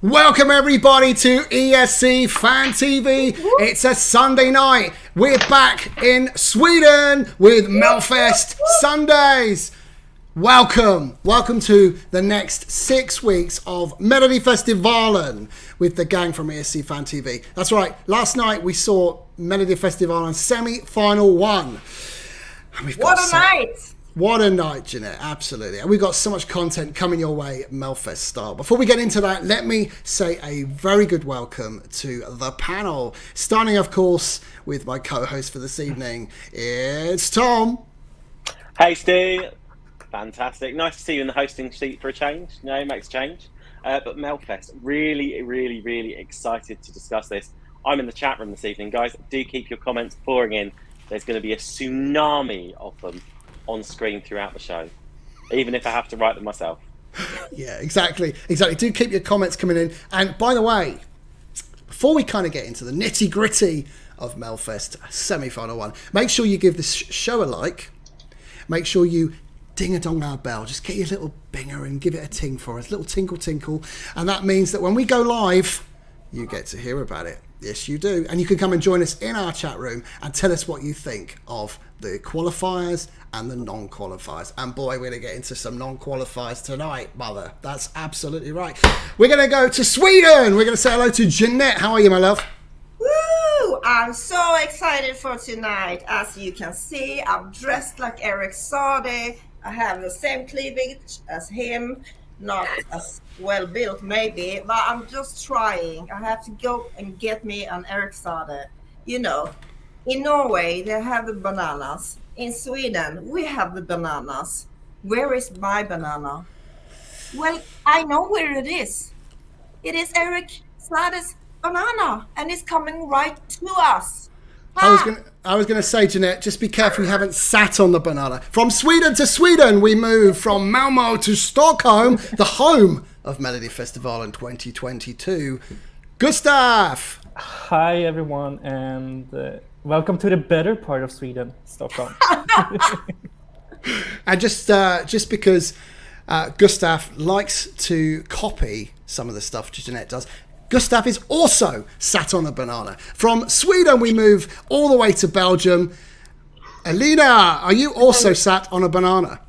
Welcome everybody to ESC Fan TV. It's a Sunday night. We're back in Sweden with Melfest Sundays. Welcome to the next 6 weeks of Melodifestivalen with the gang from ESC Fan TV. That's right, last night we saw Melodifestivalen semi-final one. What a night! What a night, Jeanette, absolutely. And we've got so much content coming your way, Melfest style. Before we get into that, let me say a very good welcome to the panel. Starting, of course, with my co-host for this evening, it's Tom. Hey, Steve. Fantastic. Nice to see you in the hosting seat for a change. No, it makes a change. But Melfest, really excited to discuss this. I'm in the chat room this evening. Guys, do keep your comments pouring in. There's going to be a tsunami of them on screen throughout the show, even if I have to write them myself. Yeah, exactly. Do keep your comments coming in. And by the way, before we kind of get into the nitty gritty of Melfest semi-final one, make sure you give this show a like. Make sure you ding-a-dong our bell. Just get your little binger and give it a ting for us, little tinkle. And that means that when we go live, you get to hear about it. Yes, you do. And you can come and join us in our chat room and tell us what you think of the qualifiers and the non-qualifiers. And boy, we're going to get into some non-qualifiers tonight, mother. That's absolutely right. We're going to go to Sweden. We're going to say hello to Jeanette. How are you, my love? Woo! I'm so excited for tonight. As you can see, I'm dressed like Eric Sade. I have the same cleavage as him. Not as well built maybe, but I'm just trying. I have to go and get me an Eric Sade. You know, in Norway they have the bananas. In Sweden we have the bananas. Where is my banana? Well, I know where it is. It is Eric Sade's banana, and it's coming right to us. I was going to say, Jeanette, just be careful you haven't sat on the banana. From Sweden to Sweden, we move from Malmö to Stockholm, the home of Melodifestivalen 2022. Gustav! Hi, everyone, and welcome to the better part of Sweden, Stockholm. And just because Gustav likes to copy some of the stuff Jeanette does, Gustav is also sat on a banana. From Sweden, we move all the way to Belgium. Elena, are you also sat on a banana?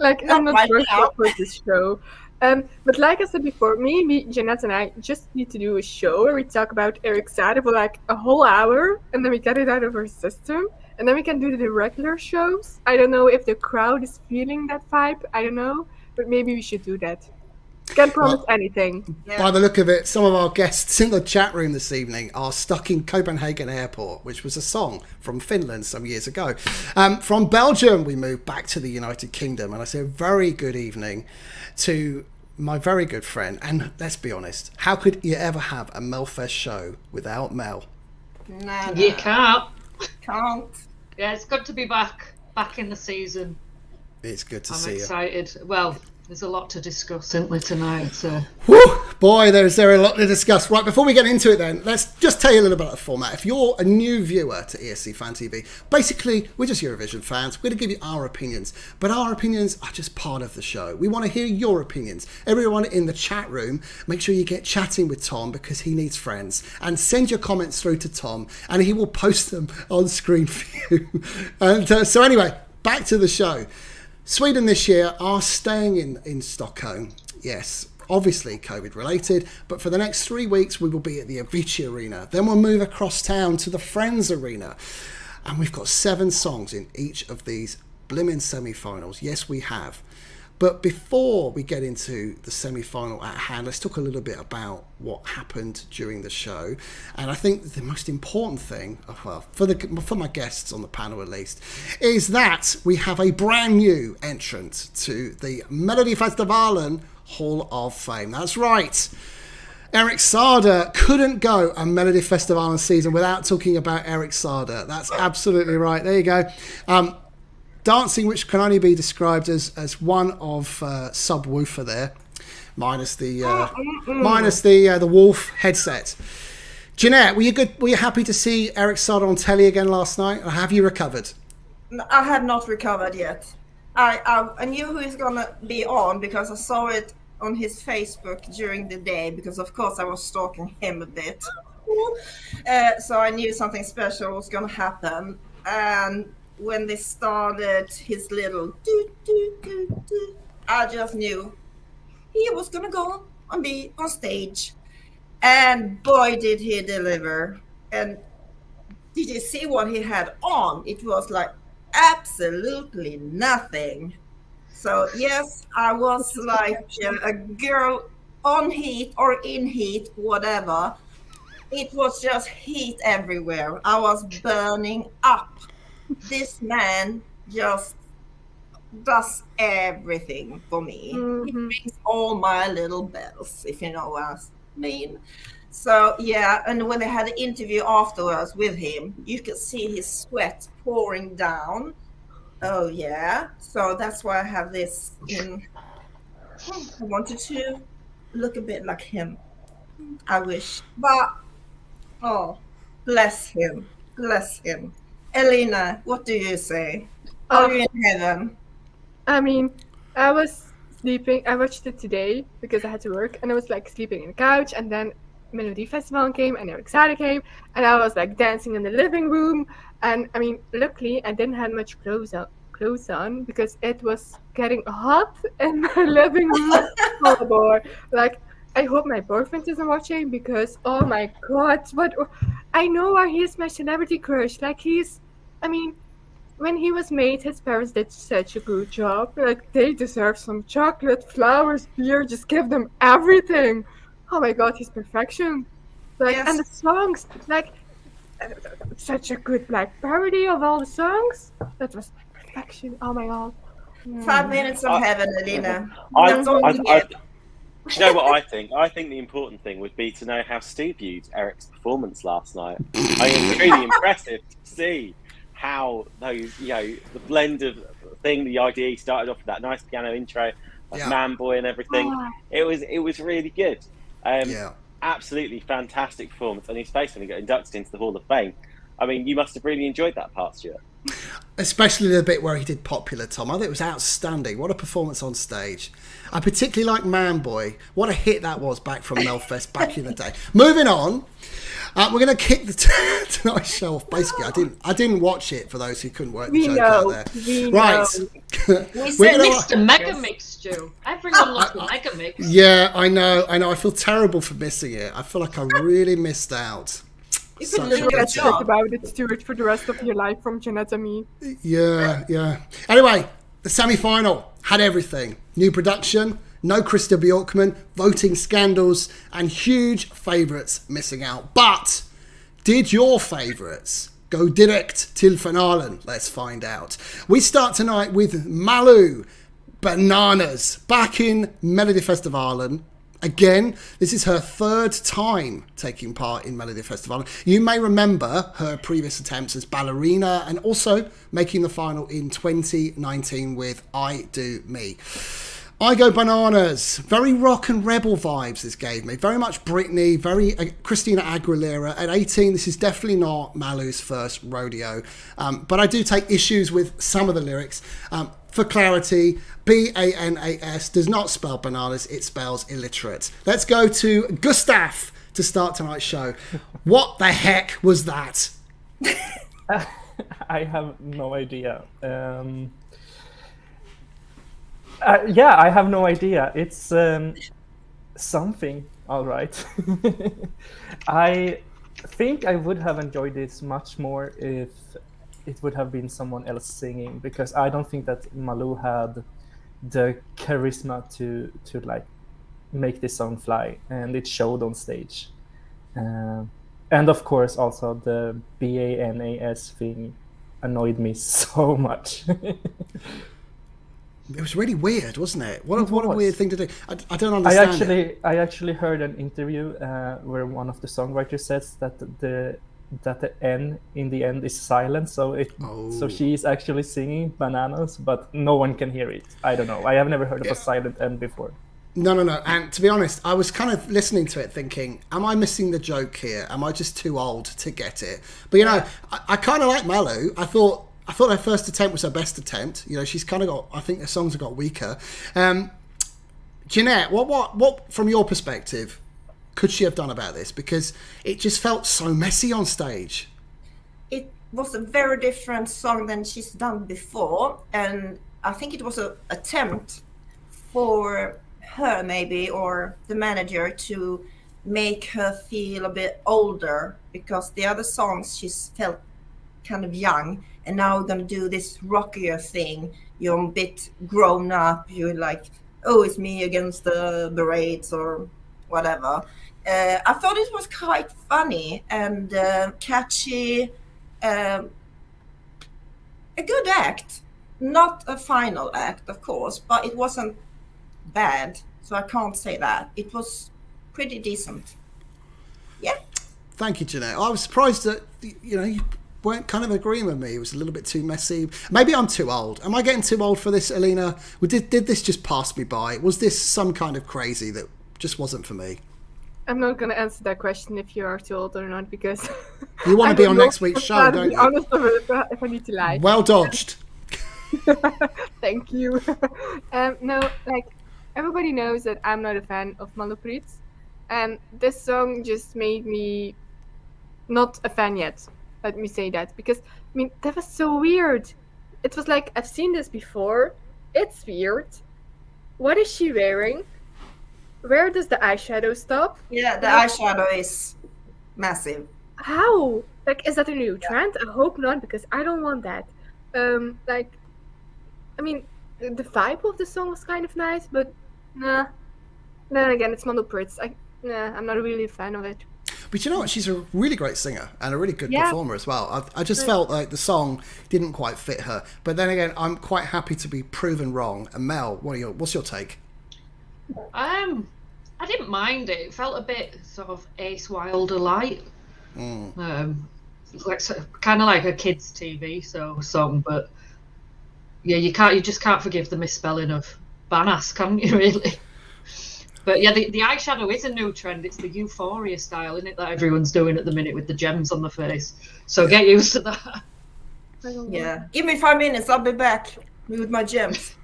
I'm not sure for this show. But like I said before, me, Jeanette, and I just need to do a show where we talk about Eric Sade for like a whole hour, and then we get it out of our system, and then we can do the regular shows. I don't know if the crowd is feeling that vibe. I don't know, but maybe we should do that. Can't promise anything. By the look of it, some of our guests in the chat room this evening are stuck in Copenhagen Airport, which was a song from Finland some years ago. From Belgium, we move back to the United Kingdom, and I say a very good evening to my very good friend. And let's be honest, how could you ever have a Melfest show without Mel? No. You can't. Yeah, it's good to be back in the season. It's good to see I'm you. excited. Well, there's a lot to discuss, isn't there, tonight? So. Whew, boy, there's a lot to discuss. Right, before we get into it then, let's just tell you a little bit about the format. If you're a new viewer to ESC Fan TV, basically, we're just Eurovision fans. We're going to give you our opinions, but our opinions are just part of the show. We want to hear your opinions. Everyone in the chat room, make sure you get chatting with Tom because he needs friends, and send your comments through to Tom, and he will post them on screen for you. And so anyway, back to the show. Sweden this year are staying in Stockholm. Yes, obviously COVID related, but for the next 3 weeks we will be at the Avicii Arena. Then we'll move across town to the Friends Arena. And we've got 7 songs in each of these blimmin' semi-finals. Yes, we have. But before we get into the semi-final at hand, let's talk a little bit about what happened during the show. And I think the most important thing, well, for my guests on the panel at least, is that we have a brand new entrant to the Melodifestivalen Hall of Fame. That's right. Eric Sade couldn't go a Melodifestivalen season without talking about Eric Sade. That's absolutely right. There you go. Dancing, which can only be described as one of subwoofer there, minus the Wolf headset. Jeanette, were you good? Were you happy to see Eric Sade on telly again last night, or have you recovered? I have not recovered yet. I knew who is gonna be on because I saw it on his Facebook during the day because, of course, I was stalking him a bit. So I knew something special was going to happen. And when they started his little do, do, do, do, I just knew he was going to go and be on stage. And boy, did he deliver. And did you see what he had on? It was like absolutely nothing. So yes, I was like a girl on heat or in heat, whatever. It was just heat everywhere. I was burning up. This man just does everything for me. He rings all my little bells, if you know what I mean. So yeah, and when they had an interview afterwards with him, you could see his sweat pouring down. Oh yeah, so that's why I have this in. I wanted to look a bit like him. I wish, but oh, bless him, bless him. Elena, what do you say? Are you in heaven? I mean, I was sleeping. I watched it today because I had to work, and I was like sleeping in the couch, and then Melodifestivalen came, and ESC came, and I was like dancing in the living room. And I mean, luckily, I didn't have much clothes on because it was getting hot in my living room. Oh boy! Like, I hope my boyfriend isn't watching because oh my god, what? I know why he is my celebrity crush. Like I mean. When he was made, his parents did such a good job. Like, they deserve some chocolate, flowers, beer, just give them everything. Oh my god, he's perfection. Like, Yes. and the songs, like, such a good, like, parody of all the songs. That was perfection. Oh my god. 5 minutes of heaven, Elena. I, That's all I, you I, get. do you know what I think? I think the important thing would be to know how Stu viewed Eric's performance last night. I mean, it's really impressive to see how those, the blend of thing, the idea he started off with that nice piano intro, like Man Boy and everything. It was really good. Absolutely fantastic performance, and his face when he got inducted into the Hall of Fame. I mean, you must have really enjoyed that part, Stuart. Especially the bit where he did Popular, Tom. I think it was outstanding. What a performance on stage. I particularly like Man Boy. What a hit that was back from Melfest back in the day. Moving on. We're going to kick the Tonight Show off. Basically, I didn't watch it for those who couldn't work the joke out there. Right. We mixed a mega mix, Joe. Everyone loves the mega mix. Yeah, I know. I feel terrible for missing it. I feel like I really missed out. You can look at about it, Stuart, for the rest of your life from Jeanette and me. Yeah. Anyway, the semi-final had everything. New production, no Krista Bjorkman, voting scandals, and huge favourites missing out. But did your favourites go direct till finalen? Let's find out. We start tonight with Malou, Bananas, back in Melodifestivalen. Again, this is her third time taking part in Melodifestivalen. You may remember her previous attempts as ballerina and also making the final in 2019 with I Do Me. I Go Bananas. Very rock and rebel vibes this gave me. Very much Britney, very Christina Aguilera. At 18, this is definitely not Malou's first rodeo. But I do take issues with some of the lyrics. For clarity, Banas does not spell bananas, it spells illiterate. Let's go to Gustav to start tonight's show. What the heck was that? I have no idea. I have no idea. It's something, all right. I think I would have enjoyed this much more if it would have been someone else singing, because I don't think that Malou had the charisma to like make this song fly, and it showed on stage. And of course, also the BANAS thing annoyed me so much. It was really weird, wasn't it? What a weird thing to do. I don't understand. I actually heard an interview where one of the songwriters says that the N in the end is silent, so she is actually singing bananas, but no one can hear it. I don't know. I have never heard of a silent N before. No. And to be honest, I was kind of listening to it thinking, am I missing the joke here? Am I just too old to get it? But I kind of like Malou. I thought her first attempt was her best attempt. She's kind of got, I think the songs have got weaker. Jeanette, what from your perspective could she have done about this? Because it just felt so messy on stage. It was a very different song than she's done before, and I think it was an attempt for her maybe, or the manager, to make her feel a bit older, because the other songs she's felt kind of young, and now we're gonna do this rockier thing. You're a bit grown up, you're like, oh, it's me against the berets or whatever. I thought it was quite funny and catchy, a good act, not a final act of course, but it wasn't bad, so I can't say that. It was pretty decent. Yeah. Thank you, Jeanette. I was surprised that you weren't kind of agreeing with me. It was a little bit too messy. Maybe I'm too old. Am I getting too old for this, Alina? Did this just pass me by? Was this some kind of crazy that just wasn't for me? I'm not going to answer that question if you are too old or not, because you want to be on next week's show, don't you? Honest if I need to lie. Well dodged. Thank you. No, like, everybody knows that I'm not a fan of Malou Prytz, and this song just made me not a fan yet. Let me say that, because I mean that was so weird. It was like, I've seen this before. It's weird. What is she wearing? Where does the eyeshadow stop? Yeah, the eyeshadow is massive. How? Like, is that a new trend? I hope not, because I don't want that. Like, I mean, the vibe of the song was kind of nice, but nah. Then again, it's Malou Prytz. I'm not really a fan of it. But you know what? She's a really great singer and a really good performer as well. I just felt like the song didn't quite fit her. But then again, I'm quite happy to be proven wrong. And Mel, what's your take? I didn't mind it. It felt a bit sort of Ace Wilder light. Like kind of like a kids' TV song, but yeah, you just can't forgive the misspelling of Banas, can you really? But yeah, the eyeshadow is a new trend. It's the Euphoria style, isn't it, that everyone's doing at the minute with the gems on the face. So get used to that. Yeah, give me 5 minutes. I'll be back with my gems.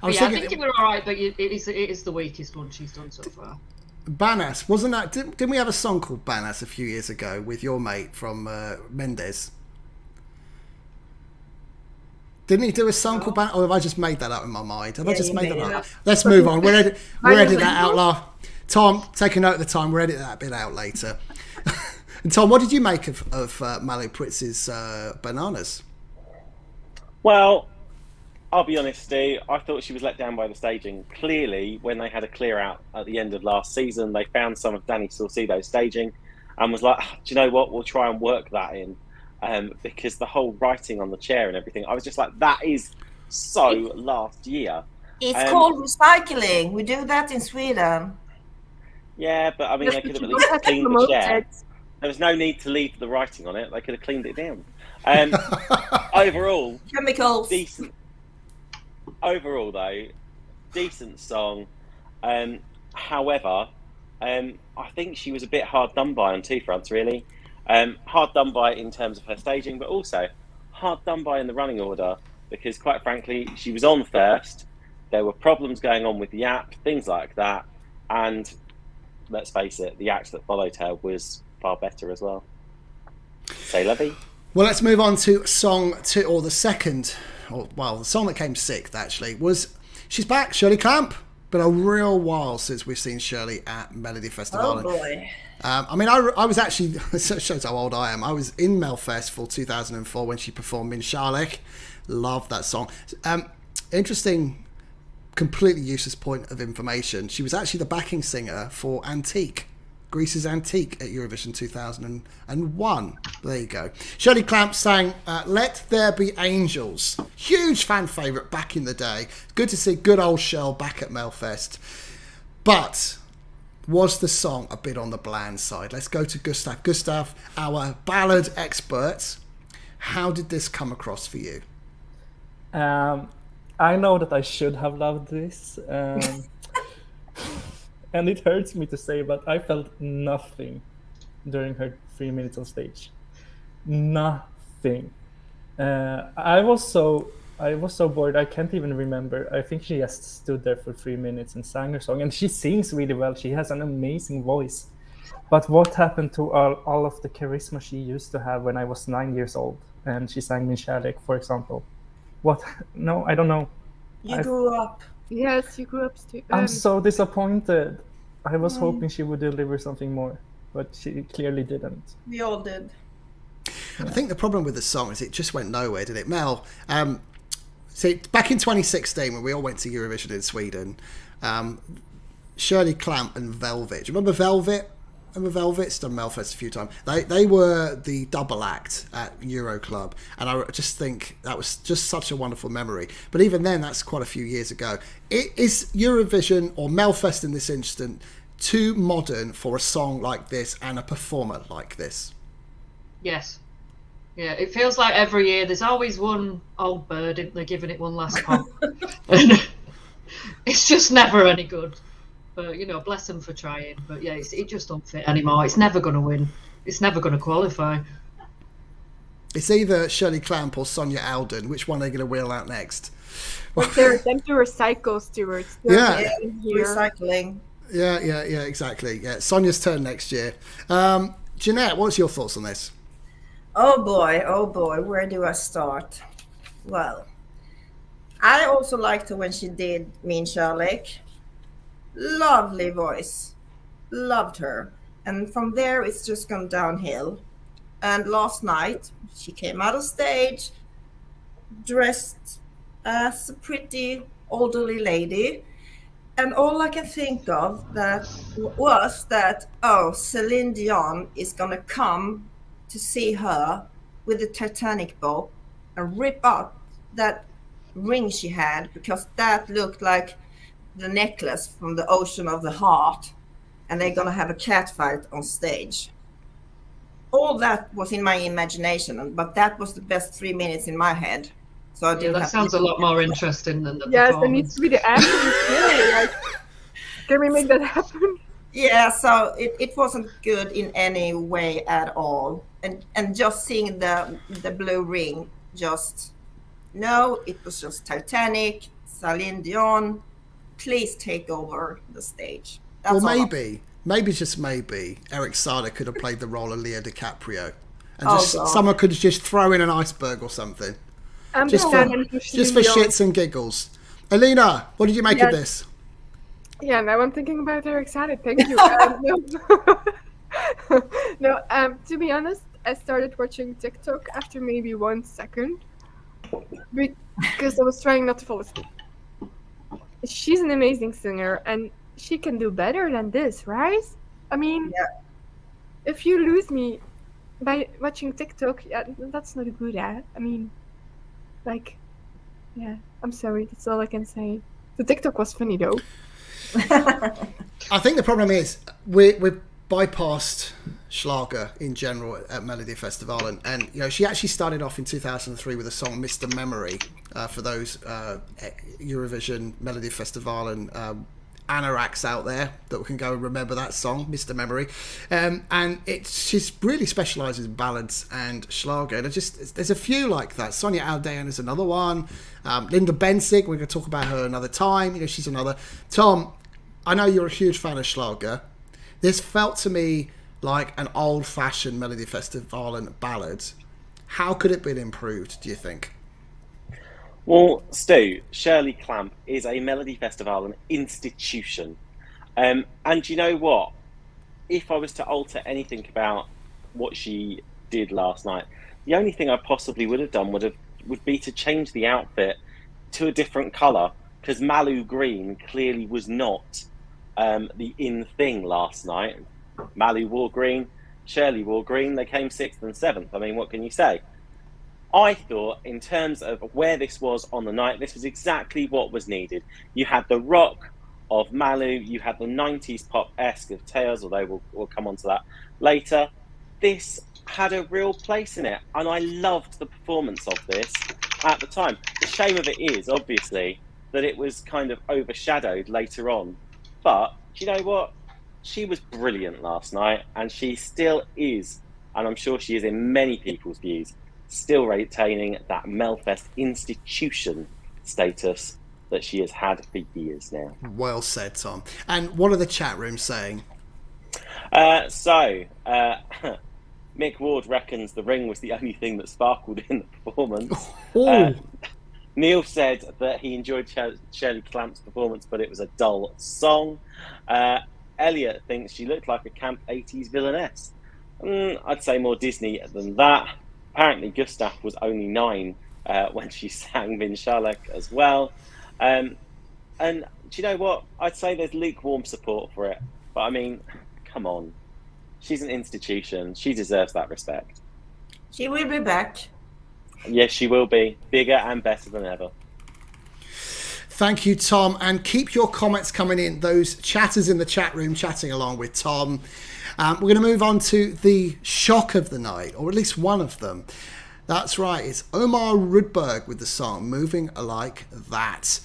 I think it was all right, but it is the weakest one she's done so far. Banas, wasn't that? Didn't we have a song called Banas a few years ago with your mate from Mendes? Didn't he do a song called Banas? Or have I just made that up in my mind? Have I just made that up? Let's move on. We'll edit that out loud. Tom, take a note of the time. We'll edit that bit out later. And Tom, what did you make of Malou Prytz's Bananas? Well, I'll be honest, Steve, I thought she was let down by the staging. Clearly, when they had a clear out at the end of last season, they found some of Danny Saucedo's staging and was like, do you know what, we'll try and work that in. Because the whole writing on the chair and everything, I was just like, that is so last year. It's called recycling. We do that in Sweden. Yeah, but I mean, they could have at least cleaned the chair. There was no need to leave the writing on it. They could have cleaned it down. Overall, chemicals. Decent. Overall, though, decent song. However, I think she was a bit hard done by on two fronts, really. Hard done by in terms of her staging, but also hard done by in the running order, because quite frankly, she was on first. There were problems going on with the app, things like that. And let's face it, the act that followed her was far better as well. Say Levy. Well, let's move on to song two, or the second, the song that came sixth actually, was She's Back, Shirley Clamp. Been a real while since we've seen Shirley at Melodifestivalen. Oh boy. I mean, I was actually, it shows how old I am. I was in Melfest for 2004 when she performed Min Charlek. Love that song. Interesting, completely useless point of information. She was actually the backing singer for Antique, Greece's Antique at Eurovision 2001. There you go. Shirley Clamp sang Let There Be Angels. Huge fan favourite back in the day. Good to see good old Shirl back at Melfest. But was the song a bit on the bland side? Let's go to Gustav. Gustav, our ballad expert. How did this come across for you? I know that I should have loved this. And it hurts me to say, but I felt nothing during her 3 minutes on stage. Nothing. I was so I was so bored, I can't even remember. I think she just stood there for 3 minutes and sang her song. And she sings really well. She has an amazing voice. But what happened to all of the charisma she used to have when I was 9 years old? And she sang Min Kärlek, for example. What? No, I don't know. You grew up. Yes, you grew up. I'm so disappointed. I was hoping she would deliver something more, but she clearly didn't. We all did. I think the problem with the song is it just went nowhere, did it? Mel, see, back in 2016 when we all went to Eurovision in Sweden, Shirley Clamp and Velvet. Do you remember Velvet? Remember Velvet's done Melfest a few times. They were the double act at Euro Club, and I just think that was just such a wonderful memory. But even then, that's quite a few years ago. Is Eurovision, or Melfest in this instant, too modern for a song like this and a performer like this? Yes. Yeah, it feels like every year there's always one old bird, they're giving it one last pop. And it's just never any good. But, you know, bless them for trying. But yeah, it just don't fit anymore. It's never going to win. It's never going to qualify. It's either Shirley Clamp or Sonia Alden. Which one are they going to wheel out next? But they're them to recycle, Stuart. Yeah. Recycling. Yeah, exactly. Yeah, Sonia's turn next year. Jeanette, what's your thoughts on this? Oh boy, where do I start? Well, I also liked her when she did Min Kärlek. Lovely voice. Loved her. And from there, it's just gone downhill. And last night, she came out of stage, dressed as a pretty elderly lady. And all I can think of was that, Celine Dion is going to come to see her with the Titanic boat and rip out that ring she had, because that looked like the necklace from the Ocean of the Heart, and they're gonna have a cat fight on stage. All that was in my imagination, but that was the best 3 minutes in my head. So I didn't. That sounds a lot more interesting than the Yes, performance. there needs to be the acting. Like, can we make that happen? Yeah, so it wasn't good in any way at all, and just seeing the blue ring, it was just Titanic, Celine Dion. Please take over the stage. That's maybe just maybe, Eric Sada could have played the role of Leo DiCaprio, and someone could just throw in an iceberg or something, just for shits and giggles. Alina, what did you make of this? Yeah, now I'm thinking about Eric Sada. Thank you. To be honest, I started watching TikTok after maybe 1 second because I was trying not to fall asleep. She's an amazing singer, and she can do better than this, right? I mean, if you lose me by watching TikTok, that's not a good ad. I mean, I'm sorry, that's all I can say. The TikTok was funny though. I think the problem is we're bypassed Schlager in general at Melodifestivalen, and you know, she actually started off in 2003 with a song Mr. Memory, for those Eurovision Melodifestivalen anoraks out there that can go and remember that song, Mr. Memory, and she's really specialises in ballads and Schlager, and there's a few like that. Sonia Alden is another one. Linda Bensig, we're going to talk about her another time. You know, she's another. Tom, I know you're a huge fan of Schlager. This felt to me like an old-fashioned Melodifestivalen ballad. How could it be improved, do you think? Well, Stu, Shirley Clamp is a Melodifestivalen institution. And you know what? If I was to alter anything about what she did last night, the only thing I possibly would have done would be to change the outfit to a different colour, because Malou green clearly was not the in thing last night. Malou wore green, Shirley wore green, they came 6th and 7th. I mean, what can you say? I thought, in terms of where this was on the night, this was exactly what was needed. You had the rock of Malou, you had the 90s pop-esque of Theoz, although we'll come on to that later. This had a real place in it, and I loved the performance of this at the time. The shame of it is, obviously, that it was kind of overshadowed later on. But, you know what? She was brilliant last night, and she still is, and I'm sure she is in many people's views, still retaining that Melfest institution status that she has had for years now. Well said, Tom. And what are the chat rooms saying? Mick Ward reckons the ring was the only thing that sparkled in the performance. Neil said that he enjoyed Shirley Clamp's performance, but it was a dull song. Elliot thinks she looked like a camp 80s villainess. I'd say more Disney than that. Apparently Gustav was only 9 when she sang Min Shalek as well. And do you know what? I'd say there's lukewarm support for it. But I mean, come on. She's an institution. She deserves that respect. She will be back. Yes, she will be. Bigger and better than ever. Thank you, Tom. And keep your comments coming in. Those chatters in the chat room chatting along with Tom. We're going to move on to the shock of the night, or at least one of them. That's right. It's Omarrudberg with the song Moving Like That.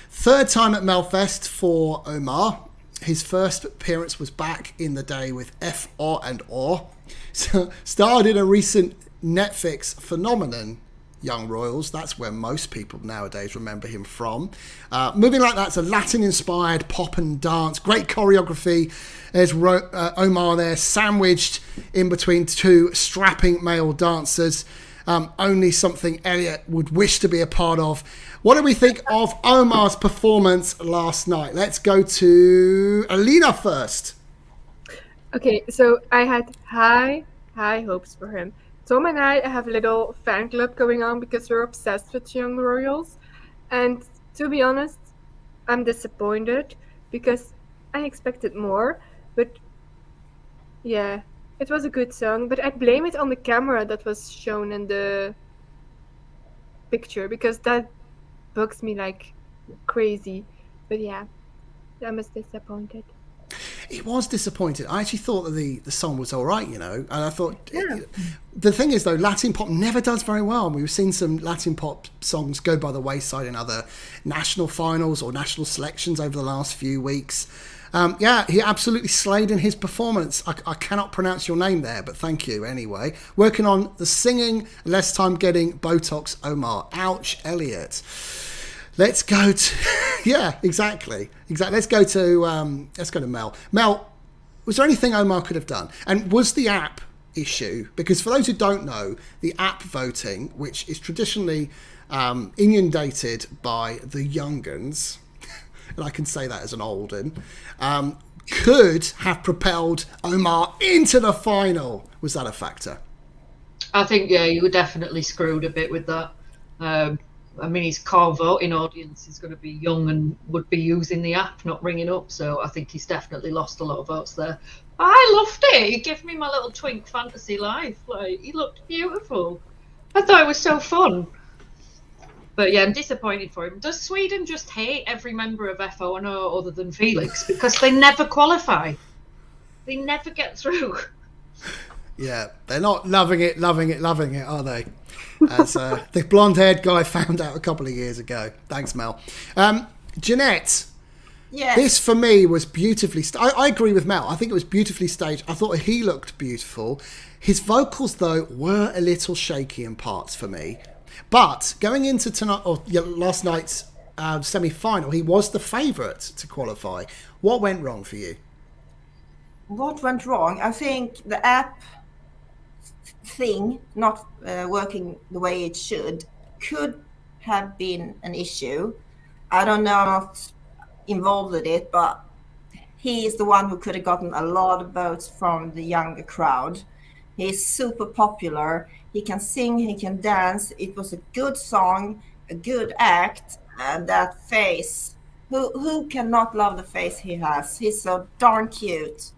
Third time at Melfest for Omar. His first appearance was back in the day with F, O and O. So, starred in a recent Netflix phenomenon, Young Royals. That's where most people nowadays remember him from. Moving Like That's a Latin-inspired pop and dance. Great choreography. There's Omar there, sandwiched in between two strapping male dancers. Only something Elliot would wish to be a part of. What do we think of Omar's performance last night? Let's go to Alina first. Okay, so I had high hopes for him. Tom and I have a little fan club going on because we're obsessed with Young Royals. And to be honest, I'm disappointed because I expected more. But yeah, it was a good song. But I blame it on the camera that was shown in the picture because that bugs me like crazy. But yeah, I was disappointed. It was disappointing. I actually thought that the song was all right, you know. And I thought, the thing is, though, Latin pop never does very well. We've seen some Latin pop songs go by the wayside in other national finals or national selections over the last few weeks. He absolutely slayed in his performance. I cannot pronounce your name there, but thank you anyway. Working on the singing, less time getting Botox Omar. Ouch, Elliot. Let's go to exactly. Let's go to Mel. Mel, was there anything Omar could have done? And was the app issue? Because for those who don't know, the app voting, which is traditionally inundated by the young uns, and I can say that as an old un, could have propelled Omar into the final. Was that a factor? I think you were definitely screwed a bit with that. I mean, his core voting audience is going to be young and would be using the app, not ringing up. So I think he's definitely lost a lot of votes there. I loved it. He gave me my little twink fantasy life. Like, he looked beautiful. I thought it was so fun. But yeah, I'm disappointed for him. Does Sweden just hate every member of FONO other than Felix? Because they never qualify. They never get through. Yeah, they're not loving it, are they? As the blonde-haired guy found out a couple of years ago. Thanks, Mel. Jeanette, Yes. this for me was beautifully I agree with Mel. I think it was beautifully staged. I thought he looked beautiful. His vocals, though, were a little shaky in parts for me. But going into last night's semi-final, he was the favourite to qualify. What went wrong for you? What went wrong? I think the app thing not working the way it should could have been an issue. I don't know, I'm not involved with it, but he is the one who could have gotten a lot of votes from the younger crowd. He's super popular. He can sing, he can dance. It was a good song, a good act, and that face. Who cannot love the face he has? He's so darn cute.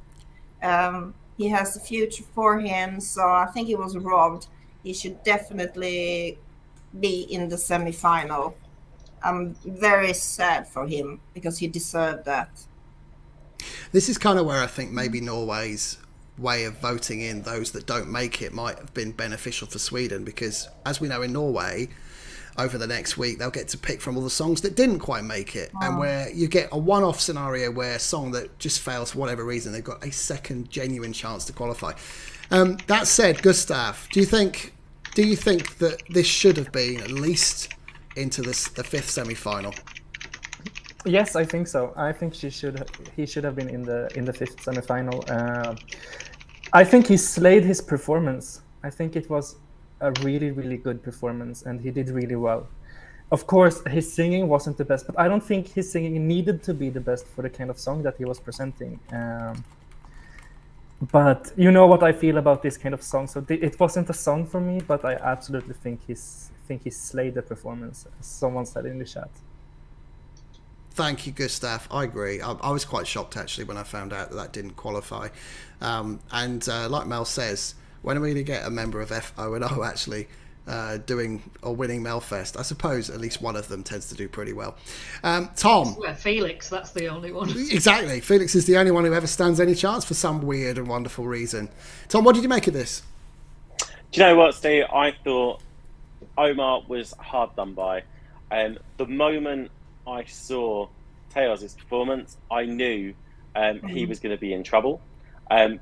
He has a future for him, so I think he was robbed. He should definitely be in the semi-final. I'm very sad for him because he deserved that. This is kind of where I think maybe Norway's way of voting in those that don't make it might have been beneficial for Sweden, because as we know in Norway, over the next week they'll get to pick from all the songs that didn't quite make it, and where you get a one-off scenario where a song that just fails for whatever reason, they've got a second genuine chance to qualify. That said, Gustav, do you think do you think that this should have been at least into the fifth semi-final? Yes, I think so. I think he should have been in the fifth semi-final. I think he slayed his performance. I think it was a really, really good performance, and he did really well. Of course, his singing wasn't the best, but I don't think his singing needed to be the best for the kind of song that he was presenting. But you know what I feel about this kind of song. So it wasn't a song for me, but I absolutely think he slayed the performance, as someone said in the chat. Thank you, Gustav. I agree. I was quite shocked, actually, when I found out that didn't qualify. And like Mel says, when are we going to get a member of FO&O actually doing or winning Melfest? I suppose at least one of them tends to do pretty well. Tom? Well, Felix, that's the only one. Exactly. Felix is the only one who ever stands any chance for some weird and wonderful reason. Tom, what did you make of this? Do you know what, Steve? I thought Omar was hard done by. The moment I saw Theoz's performance, I knew he was going to be in trouble,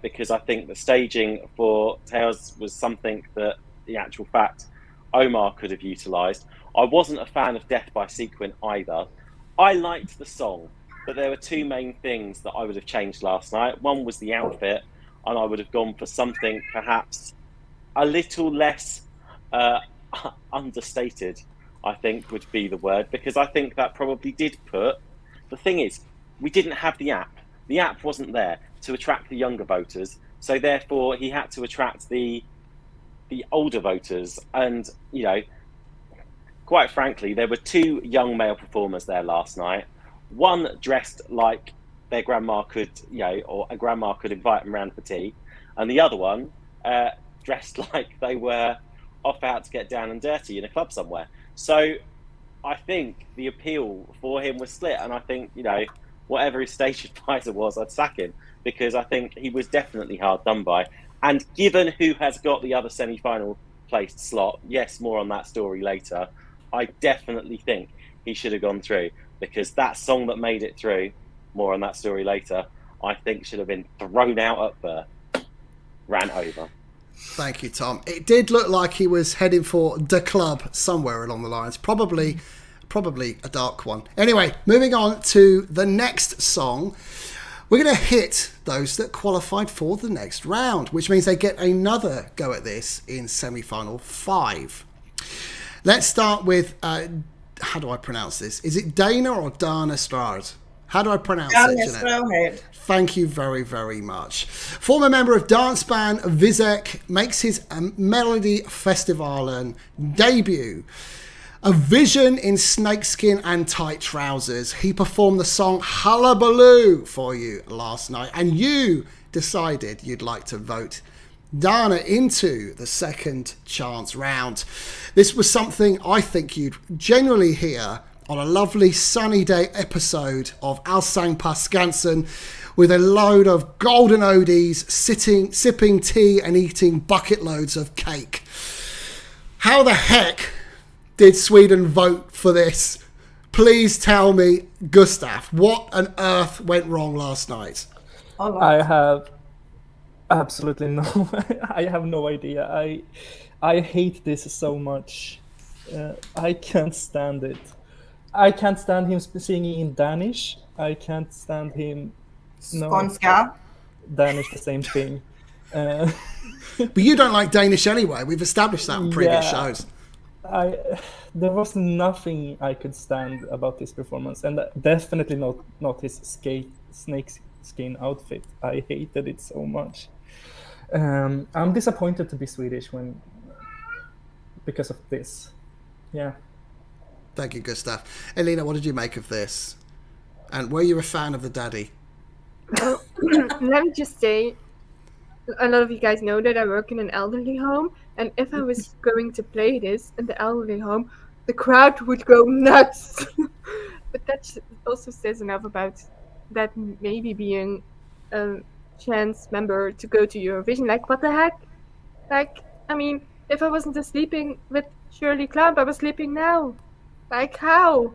because I think the staging for Theoz was something that, the actual fact, Omar could have utilised. I wasn't a fan of Death by Sequin either. I liked the song, but there were two main things that I would have changed last night. One was the outfit, and I would have gone for something perhaps a little less understated, I think would be the word, because I think that probably did put... The thing is, we didn't have the app. The app wasn't there to attract the younger voters, so therefore he had to attract the older voters. And, you know, quite frankly, there were two young male performers there last night. One dressed like their grandma could, you know, or a grandma could invite them round for tea, and the other one dressed like they were off out to get down and dirty in a club somewhere. So I think the appeal for him was split, and I think, you know, whatever his stage advisor was, I'd sack him, because I think he was definitely hard done by. And given who has got the other semi-final placed slot, yes, more on that story later, I definitely think he should have gone through, because that song that made it through, more on that story later, I think should have been thrown out up there, ran over. Thank you, Tom. It did look like he was heading for the club somewhere along the lines. Probably a dark one. Anyway, moving on to the next song. We're going to hit those that qualified for the next round, which means they get another go at this in semi-final 5. Let's start with, how do I pronounce this? Is it Dana or Danne Stråhed? How do I pronounce it? Stråhed. Thank you very, very much. Former member of dance band Visek makes his Melodifestivalen debut. A vision in snakeskin and tight trousers. He performed the song Hallabaloo for you last night, and you decided you'd like to vote Danne into the second chance round. This was something I think you'd generally hear on a lovely sunny day episode of Allsang på Skansen with a load of golden odies, sipping tea and eating bucket loads of cake. How the heck did Sweden vote for this? Please tell me, Gustav, what on earth went wrong last night? I have absolutely I have no idea. I hate this so much. I can't stand it. I can't stand him singing in Danish. I can't stand him. No, Skånska. Danish, the same thing. But you don't like Danish anyway. We've established that in previous shows. There was nothing I could stand about this performance, and definitely not his snakeskin outfit. I hated it so much. I'm disappointed to be Swedish because of this. Yeah. Thank you, Gustav. Elena, what did you make of this? And were you a fan of the daddy? Well, let me just say, a lot of you guys know that I work in an elderly home, and if I was going to play this in the elderly home, the crowd would go nuts. But that also says enough about that maybe being a chance member to go to Eurovision. Like, what the heck? Like, I mean, if I wasn't sleeping with Shirley Clamp, I was sleeping now. Like, how?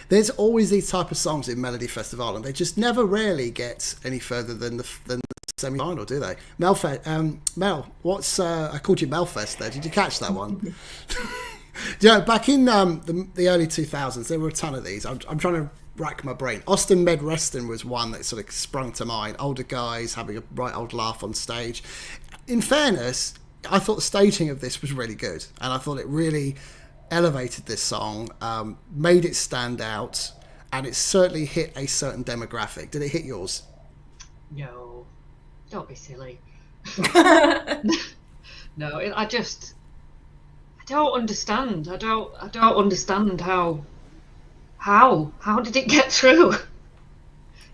There's always these type of songs in Melodifestivalen, and they just never really get any further than the semi-final, do they? Mel, what's I called you Melfest there. Did you catch that one? Yeah, back in the early 2000s, there were a ton of these. I'm trying to rack my brain. Austin Med Reston was one that sort of sprung to mind. Older guys having a right old laugh on stage. In fairness, I thought the staging of this was really good, and I thought it really elevated this song, made it stand out, and it certainly hit a certain demographic. Did it hit yours? No, don't be silly. No, I don't understand. I don't understand how did it get through?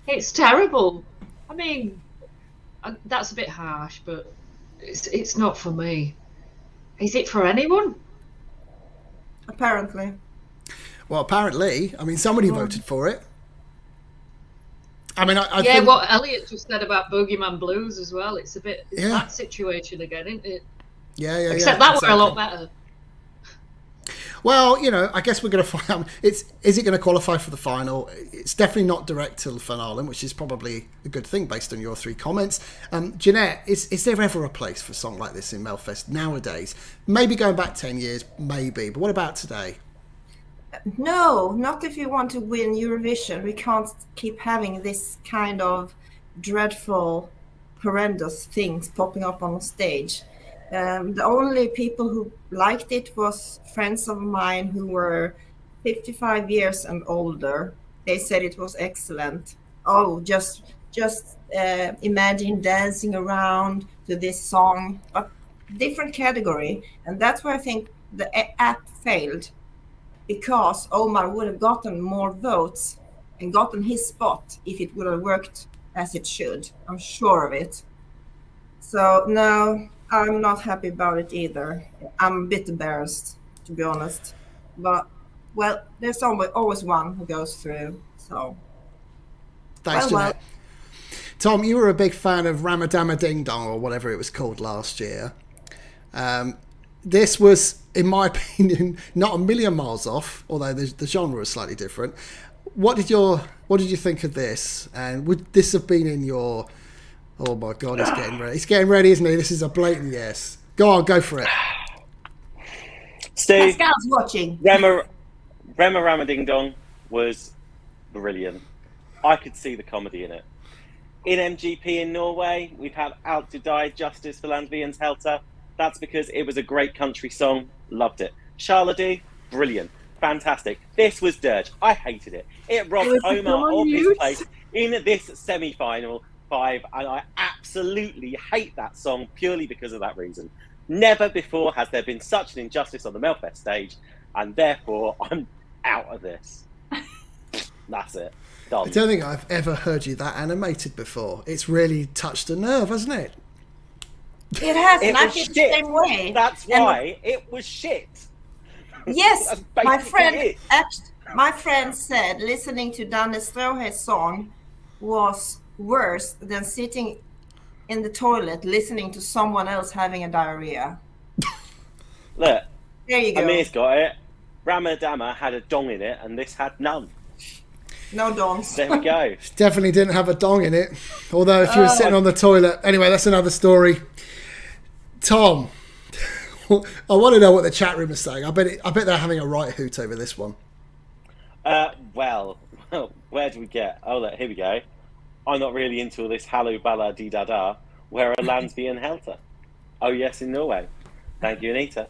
It's terrible. I mean, that's a bit harsh, but it's not for me. Is it for anyone? Apparently. Well, apparently. I mean, somebody voted for it. I mean, I yeah, think... what Elliot just said about Boogeyman Blues as well. It's that situation again, isn't it? Yeah. Except that were a lot better. Well, I guess we're going to find out. Is it going to qualify for the final? It's definitely not direct to the finale, which is probably a good thing based on your 3 comments. Jeanette, is there ever a place for a song like this in Melfest nowadays? Maybe going back 10 years, maybe. But what about today? No, not if you want to win Eurovision. We can't keep having this kind of dreadful, horrendous things popping up on stage. The only people who liked it was friends of mine who were 55 years and older. They said it was excellent. Oh, just imagine dancing around to this song, but different category. And that's where I think the app failed, because Omar would have gotten more votes and gotten his spot if it would have worked as it should. I'm sure of it. So no, I'm not happy about it either. I'm a bit embarrassed, to be honest. But, well, there's always one who goes through, so... Thanks, Jeanette. Tom, you were a big fan of Ramadama Ding Dong, or whatever it was called last year. This was, in my opinion, not a million miles off, although the genre is slightly different. What did you think of this? And would this have been in your... Oh my God, he's getting ready. He's getting ready, isn't he? This is a blatant yes. Go on, go for it. Steve, Pascal's watching. Rema Ramading Dong was brilliant. I could see the comedy in it. In MGP in Norway, we've had Out to Die, Justice for Landviens Helter. That's because it was a great country song. Loved it. Charlotte, brilliant. Fantastic. This was dirge. I hated it. It robbed Omar of his place in this semi-final 5, and I absolutely hate that song purely because of that reason. Never before has there been such an injustice on the Melfest stage, and therefore I'm out of this. That's it. Done. I don't think I've ever heard you that animated before. It's really touched a nerve, hasn't it? It has, It and I was feel shit. the same way. That's why it was shit. Yes, That's my basically friend said listening to Danne Stråhed's song was worse than sitting in the toilet listening to someone else having a diarrhea. Look, There you go. Amir's got it. Ramadama had a dong in it, and this had none. No dongs. There we go. Definitely didn't have a dong in it. Although if you were sitting on the toilet... Anyway, that's another story. Tom, I want to know what the chat room is saying. I bet they're having a right hoot over this one. Well, where do we get? Oh, look, here we go. I'm not really into all this Hallabaloo dee da da. Where are Landsby and Helter? Oh yes, in Norway. Thank you, Anita.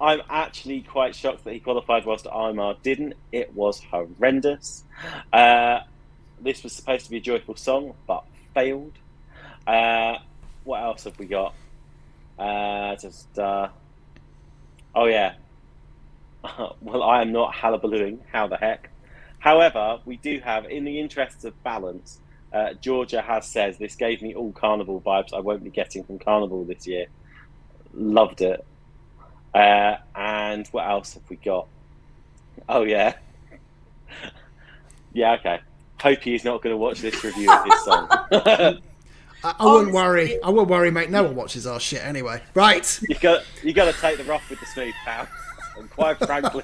I'm actually quite shocked that he qualified whilst Omar didn't. It was horrendous. This was supposed to be a joyful song, but failed. What else have we got? Oh yeah. Well, I am not Hallabalooing. How the heck? However, we do have, in the interests of balance, Georgia has said this gave me all Carnival vibes I won't be getting from Carnival this year. Loved it. And what else have we got? Oh yeah. Yeah, okay. Hope he's not going to watch this review of his song. I wouldn't worry. I wouldn't worry, mate. No one watches our shit anyway. Right. You got to take the rough with the smooth, pal. And quite frankly,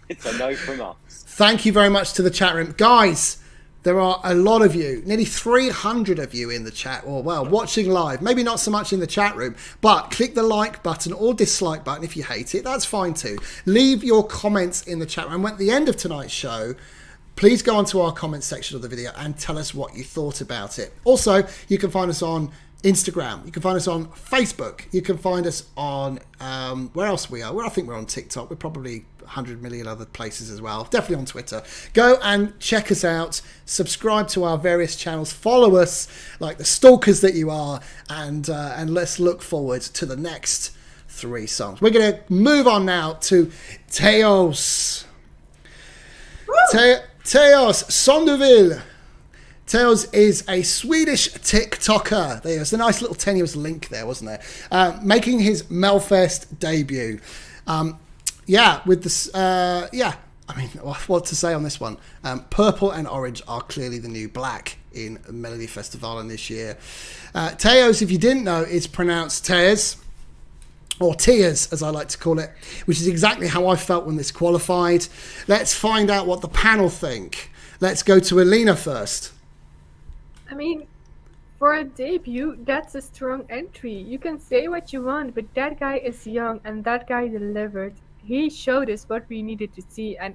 it's a no from us. Thank you very much to the chat room. Guys, There are a lot of you, nearly 300 of you in the chat, or well, watching live. Maybe not so much in the chat room, but click the like button or dislike button if you hate it. That's fine too. Leave your comments in the chat room. At the end of tonight's show, please go onto our comment section of the video and tell us what you thought about it. Also, you can find us on Instagram. You can find us on Facebook. You can find us on where else we are. Well, I think we're on TikTok. We're probably 100 million other places as well. Definitely on Twitter. Go and check us out. Subscribe to our various channels. Follow us like the stalkers that you are. And let's look forward to the next 3 songs. We're going to move on now to Theoz. Theoz Som. Theoz is a Swedish TikToker. There's a nice little tenuous link there, wasn't there? Making his Melfest debut. With this, I mean, what to say on this one? Purple and orange are clearly the new black in Melodifestivalen this year. Theoz, if you didn't know, is pronounced Theoz, or Tears, as I like to call it, which is exactly how I felt when this qualified. Let's find out what the panel think. Let's go to Alina first. I mean, for a debut, that's a strong entry. You can say what you want, but that guy is young and that guy delivered. He showed us what we needed to see, and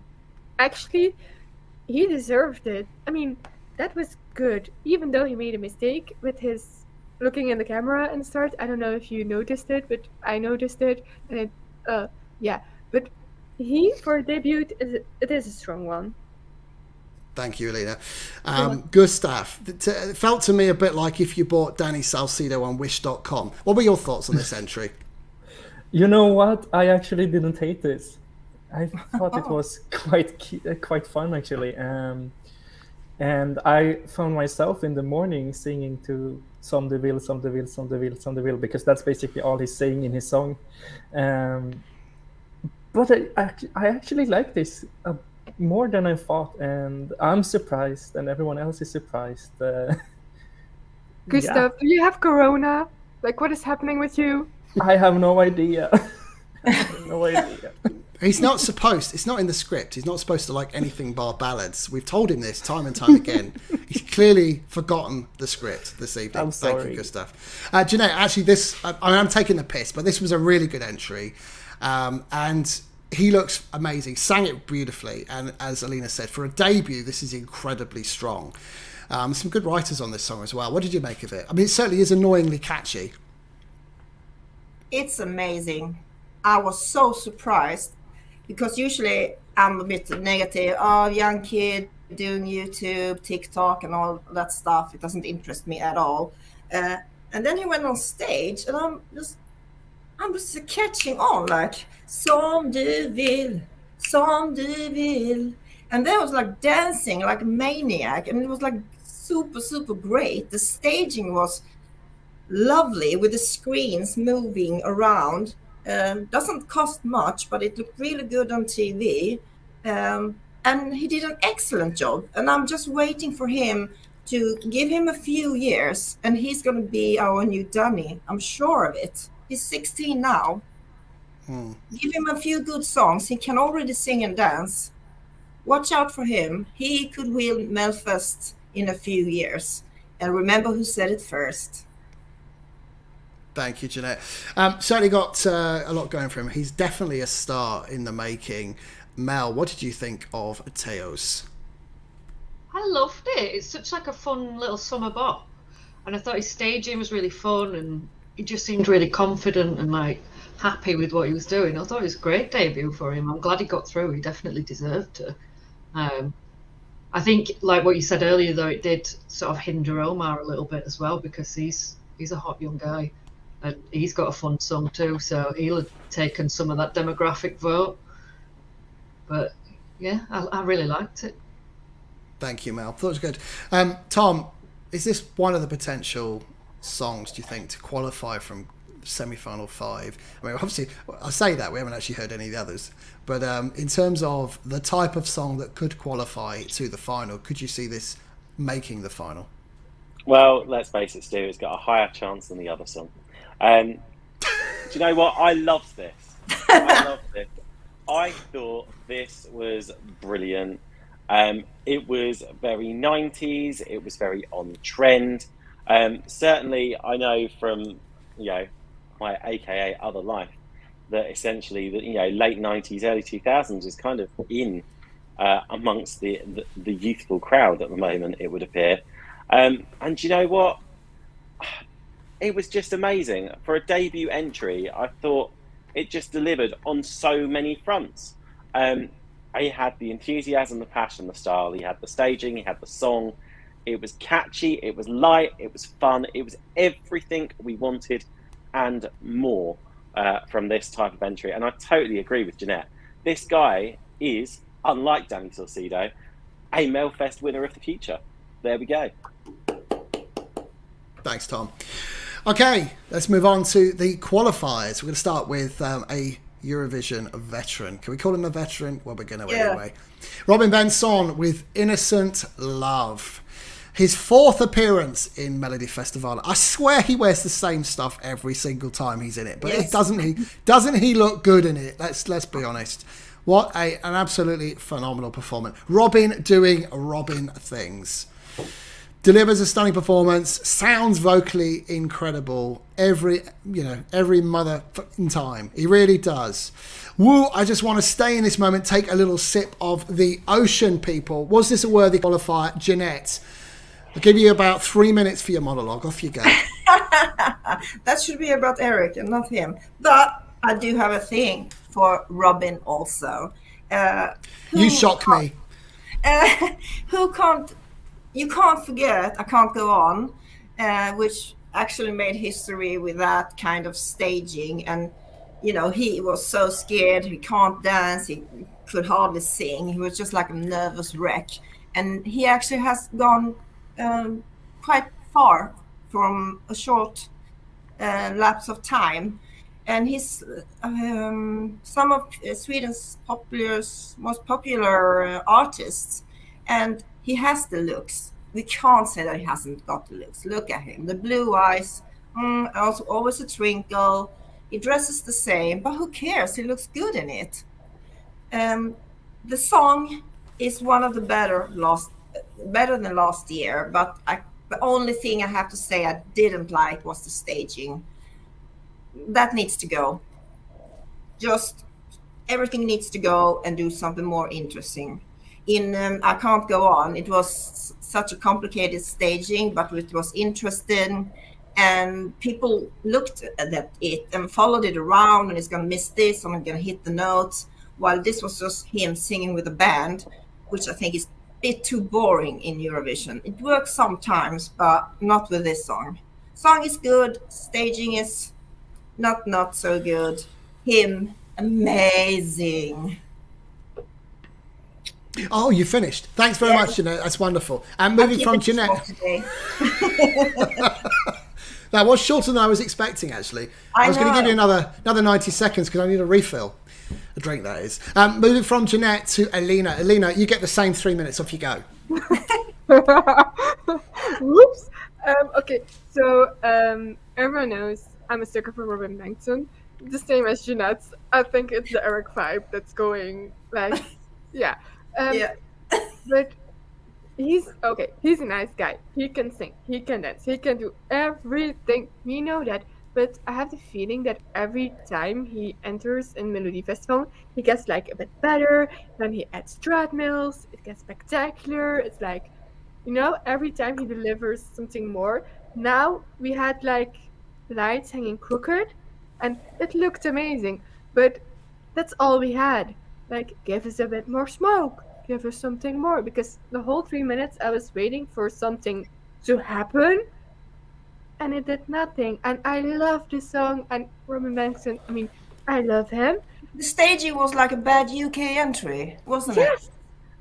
actually, he deserved it. I mean, that was good, even though he made a mistake with his looking in the camera and start. I don't know if you noticed it, but I noticed it, and but he, for a debut, it is a strong one. Thank you, Alina. Gustav, it felt to me a bit like if you bought Danny Salcedo on Wish.com. What were your thoughts on this entry? You know what? I actually didn't hate this. I thought it was quite fun, actually. And I found myself in the morning singing to Som du vill, som du vill, som du vill, som du vill, because that's basically all he's saying in his song. But I actually like this more than I thought, and I'm surprised, and everyone else is surprised. Gustav, do you have corona? Like, what is happening with you? I have no idea. He's not supposed, it's not in the script, he's not supposed to like anything bar ballads. We've told him this time and time again. He's clearly forgotten the script this evening. I'm sorry. Thank you, Gustav. Jeanette, actually this, I'm taking the piss, but this was a really good entry. And he looks amazing, sang it beautifully, and as Alina said, for a debut, this is incredibly strong. Some good writers on this song as well. What did you make of it? I mean, it certainly is annoyingly catchy. It's amazing. I was so surprised because usually I'm a bit negative. Oh, young kid doing YouTube, TikTok, and all that stuff. It doesn't interest me at all. And then he went on stage, and I'm just catching on, like Som du vill, som du vill, and then I was like dancing like a maniac, and it was like super great. The staging was lovely with the screens moving around. Doesn't cost much, but it looked really good on TV. And he did an excellent job. And I'm just waiting for him to give him a few years, and he's going to be our new Danne. I'm sure of it. He's 16 now. Give him a few good songs. He can already sing and dance. Watch out for him. He could win Melfest in a few years. And remember who said it first. Thank you, Jeanette. Certainly got a lot going for him. He's definitely a star in the making. Mel, what did you think of Theoz? I loved it. It's such like a fun little summer bop. And I thought his staging was really fun, and he just seemed really confident and like happy with what he was doing. I thought it was a great debut for him. I'm glad he got through. He definitely deserved to. I think, like what you said earlier, though, it did sort of hinder Omar a little bit as well, because he's a hot young guy. And he's got a fun song too, so he'll have taken some of that demographic vote. But yeah, I really liked it. Thank you, Mel. Thought it was good. Tom, is this one of the potential songs, do you think, to qualify from semi-final 5? I mean, obviously, I say that, we haven't actually heard any of the others. But in terms of the type of song that could qualify to the final, could you see this making the final? Well, let's face it, Stu, it's got a higher chance than the other song. Do you know what? I loved this. I thought this was brilliant. It was very 90s. It was very on trend. Certainly, I know from my AKA other life that essentially the late 90s, early 2000s is kind of in amongst the youthful crowd at the moment. It would appear, and you know what? It was just amazing for a debut entry. I thought it just delivered on so many fronts. He had the enthusiasm, the passion, the style. He had the staging. He had the song. It was catchy. It was light. It was fun. It was everything we wanted and more from this type of entry. And I totally agree with Jeanette. This guy is, unlike Danny Saucedo, a Melfest winner of the future. There we go. Thanks, Tom. Okay, let's move on to the qualifiers. We're going to start with a Eurovision veteran. Can we call him a veteran? Well, we're going to anyway. Robinbenson with Innocent Love. His 4th appearance in Melodifestivalen. I swear he wears the same stuff every single time he's in it. But Yes. doesn't he look good in it? Let's be honest. What an absolutely phenomenal performance. Robin doing Robin things. Delivers a stunning performance, sounds vocally incredible every motherfucking time. He really does. Woo, I just want to stay in this moment, take a little sip of the ocean, people. Was this a worthy qualifier? Jeanette, I'll give you about 3 minutes for your monologue. Off you go. That should be about Eric and not him. But I do have a thing for Robin also. You shock me. You can't forget, I Can't Go On, which actually made history with that kind of staging. And, he was so scared. He can't dance. He could hardly sing. He was just like a nervous wreck. And he actually has gone quite far from a short lapse of time. And he's some of Sweden's most popular artists. And he has the looks. We can't say that he hasn't got the looks. Look at him. The blue eyes, also always a twinkle. He dresses the same, but who cares? He looks good in it. The song is one of the better than last year, but the only thing I have to say I didn't like was the staging. That needs to go. Just everything needs to go and do something more interesting. In I Can't Go On, it was such a complicated staging, but it was interesting, and people looked at it and followed it around, and he's going to miss this, and I'm going to hit the notes, while this was just him singing with a band, which I think is a bit too boring in Eurovision. It works sometimes, but not with this song. Song is good, staging is not so good. Him, amazing. Oh, you finished. Thanks very much, Jeanette. That's wonderful. And moving from Jeanette. That was shorter than I was expecting, actually. I was going to give you another 90 seconds because I need a refill. A drink, that is. Moving from Jeanette to Alina. Alina, you get the same 3 minutes. Off you go. Whoops. Okay, so everyone knows I'm a sucker for Robin Bengtsson. The same as Jeanette. I think it's the Eric vibe that's going, like, yeah. But he's okay. He's a nice guy. He can sing. He can dance. He can do everything. We know that. But I have the feeling that every time he enters in Melodifestivalen, he gets like a bit better. Then he adds treadmills. It gets spectacular. It's like, every time he delivers something more. Now we had like lights hanging crooked, and it looked amazing. But that's all we had. Like, give us a bit more smoke. Give us something more. Because the whole 3 minutes I was waiting for something to happen. And it did nothing. And I love this song. And Robin Bengtsson, I love him. The staging was like a bad UK entry, wasn't it? Yes.